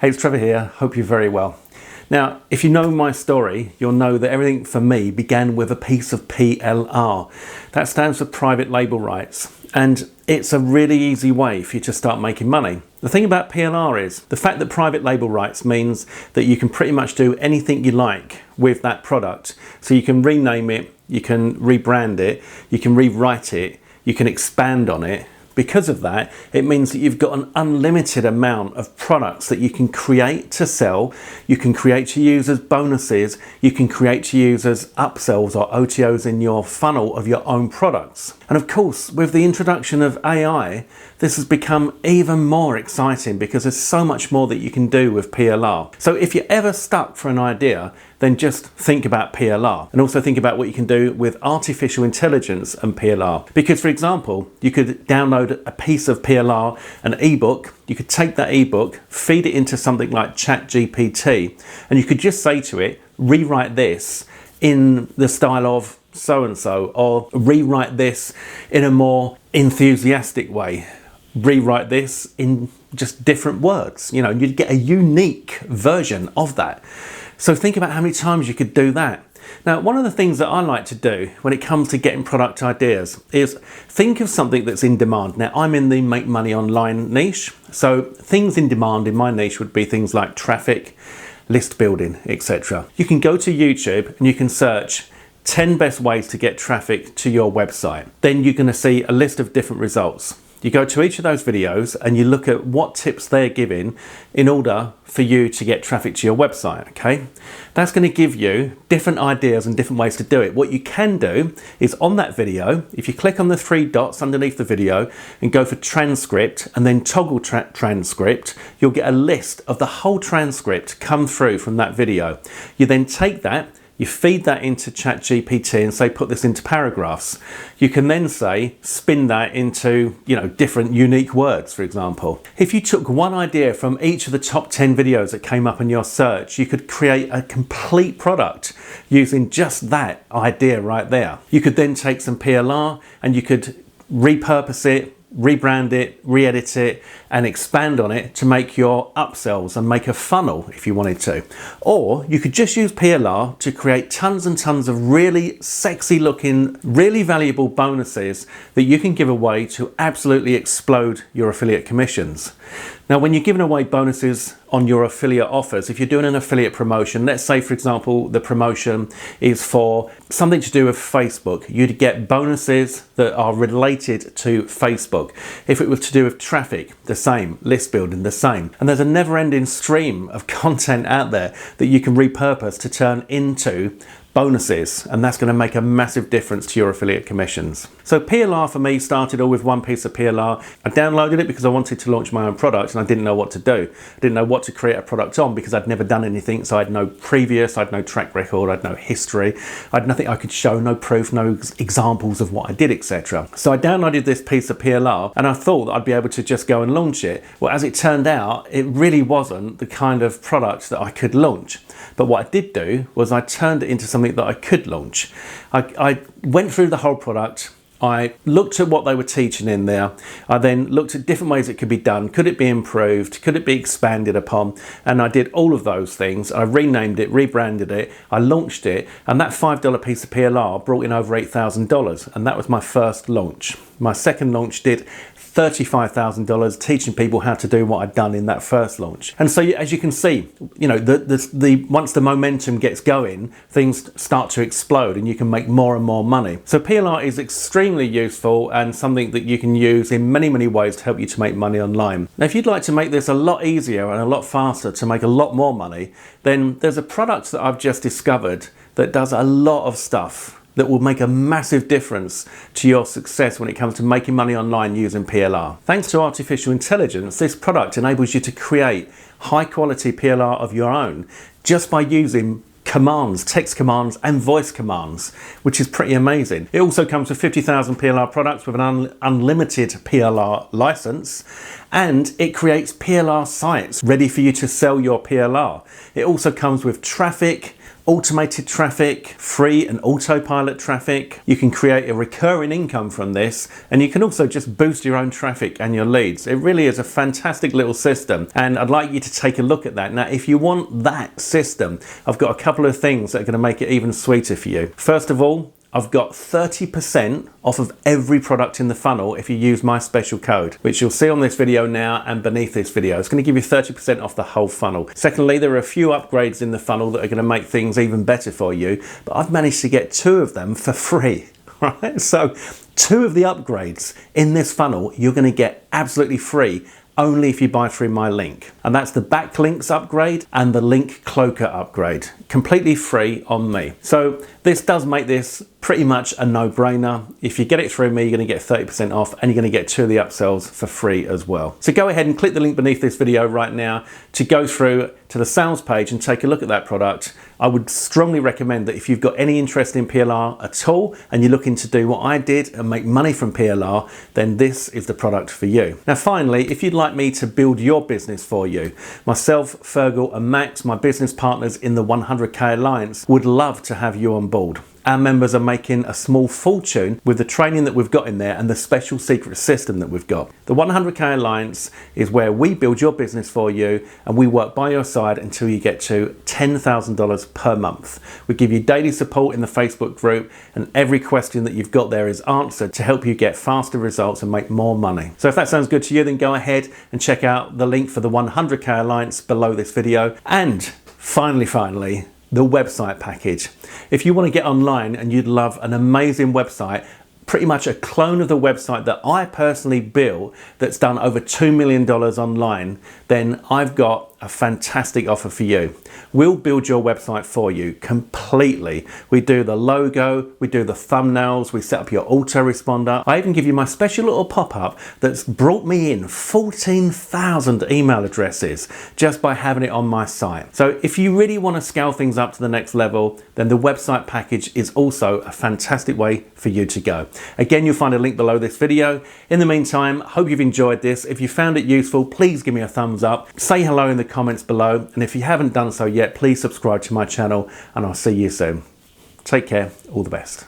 Hey, it's Trevor here. Hope you're very well. Now, if you know my story, you'll know that everything for me began with a piece of PLR. That stands for private label rights. And it's a really easy way for you to start making money. The thing about PLR is the fact that private label rights means that you can pretty much do anything you like with that product. So you can rename it, you can rebrand it, you can rewrite it, you can expand on it. Because of that, it means that you've got an unlimited amount of products that you can create to sell, you can create to use as bonuses, you can create to use as upsells or OTOs in your funnel of your own products. And of course, with the introduction of AI, this has become even more exciting because there's so much more that you can do with PLR. So if you're ever stuck for an idea, then just think about PLR and also think about what you can do with artificial intelligence and PLR. Because for example, you could download a piece of PLR, an ebook, you could take that ebook, feed it into something like ChatGPT, and you could just say to it, rewrite this in the style of so-and-so, or rewrite this in a more enthusiastic way. Rewrite this in just different words. You know, you'd get a unique version of that. So think about how many times you could do that. Now, one of the things that I like to do when it comes to getting product ideas is think of something that's in demand. Now, I'm in the make money online niche. So things in demand in my niche would be things like traffic, list building, etc. You can go to YouTube and you can search 10 best ways to get traffic to your website. Then you're going to see a list of different results. You go to each of those videos and you look at what tips they're giving in order for you to get traffic to your website, okay? That's going to give you different ideas and different ways to do it. What you can do is on that video, if you click on the three dots underneath the video and go for transcript and then toggle transcript, you'll get a list of the whole transcript come through from that video. You then take that, you feed that into ChatGPT and say, put this into paragraphs. You can then say, spin that into, different unique words, for example. If you took one idea from each of the top 10 videos that came up in your search, you could create a complete product using just that idea right there. You could then take some PLR and you could repurpose it, rebrand it, re-edit it, and expand on it to make your upsells and make a funnel if you wanted to. Or you could just use PLR to create tons and tons of really sexy looking, really valuable bonuses that you can give away to absolutely explode your affiliate commissions. Now, when you're giving away bonuses on your affiliate offers, if you're doing an affiliate promotion, let's say, for example, the promotion is for something to do with Facebook, you'd get bonuses that are related to Facebook. If it was to do with traffic, the same. List building, the same. And there's a never-ending stream of content out there that you can repurpose to turn into bonuses, and that's going to make a massive difference to your affiliate commissions. So PLR for me started all with one piece of PLR. I downloaded it because I wanted to launch my own product and I didn't know what to do. I didn't know what to create a product on because I'd never done anything, so I had no previous, I had no track record, I had no history, I had nothing I could show, no proof, no examples of what I did, etc. So I downloaded this piece of PLR and I thought that I'd be able to just go and launch it. Well, as it turned out, it really wasn't the kind of product that I could launch. But what I did do was I turned it into something that I could launch. I went through the whole product. I looked at what they were teaching in there. I then looked at different ways it could be done. Could it be improved? Could it be expanded upon? And I did all of those things. I renamed it, rebranded it, I launched it, and that $5 piece of PLR brought in over $8,000, and that was my first launch. My second launch did $35,000, teaching people how to do what I'd done in that first launch. And so as you can see, once the momentum gets going, things start to explode and you can make more and more money. So PLR is extremely useful and something that you can use in many, many ways to help you to make money online. Now, if you'd like to make this a lot easier and a lot faster to make a lot more money, then there's a product that I've just discovered that does a lot of stuff that will make a massive difference to your success when it comes to making money online using PLR. Thanks to artificial intelligence, this product enables you to create high quality PLR of your own just by using commands, text commands and voice commands, which is pretty amazing. It also comes with 50,000 PLR products with an unlimited PLR license, and it creates PLR sites ready for you to sell your PLR. It also comes with traffic, automated traffic, free and autopilot traffic. You can create a recurring income from this, and you can also just boost your own traffic and your leads. It really is a fantastic little system, and I'd like you to take a look at that. Now, if you want that system, I've got a couple of things that are going to make it even sweeter for you. First of all, I've got 30% off of every product in the funnel if you use my special code, which you'll see on this video now and beneath this video. It's going to give you 30% off the whole funnel. Secondly, there are a few upgrades in the funnel that are going to make things even better for you, but I've managed to get 2 of them for free. Right? So 2 of the upgrades in this funnel you're going to get absolutely free only if you buy through my link. And that's the Backlinks upgrade and the link Cloaker upgrade. Completely free on me. So this does make this pretty much a no-brainer. If you get it through me, you're going to get 30% off, and you're going to get 2 of the upsells for free as well. So go ahead and click the link beneath this video right now to go through to the sales page and take a look at that product. I would strongly recommend that if you've got any interest in PLR at all and you're looking to do what I did and make money from PLR, then this is the product for you. Now finally, if you'd like me to build your business for you, myself, Fergal and Max, my business partners in the 100K Alliance, would love to have you on board. Our members are making a small fortune with the training that we've got in there and the special secret system that we've got. The 100K Alliance is where we build your business for you, and we work by your side until you get to $10,000 per month. We give you daily support in the Facebook group, and every question that you've got there is answered to help you get faster results and make more money. So if that sounds good to you, then go ahead and check out the link for the 100K Alliance below this video. And finally, the website package. If you want to get online and you'd love an amazing website, pretty much a clone of the website that I personally built that's done over $2 million online, then I've got a fantastic offer for you. We'll build your website for you completely. We do the logo, we do the thumbnails, we set up your autoresponder. I even give you my special little pop-up that's brought me in 14,000 email addresses just by having it on my site. So if you really want to scale things up to the next level, then the website package is also a fantastic way for you to go. Again, you'll find a link below this video. In the meantime, hope you've enjoyed this. If you found it useful, please give me a thumbs up. Say hello in the comments below, and if you haven't done so yet, please subscribe to my channel, and I'll see you soon. Take care, all the best.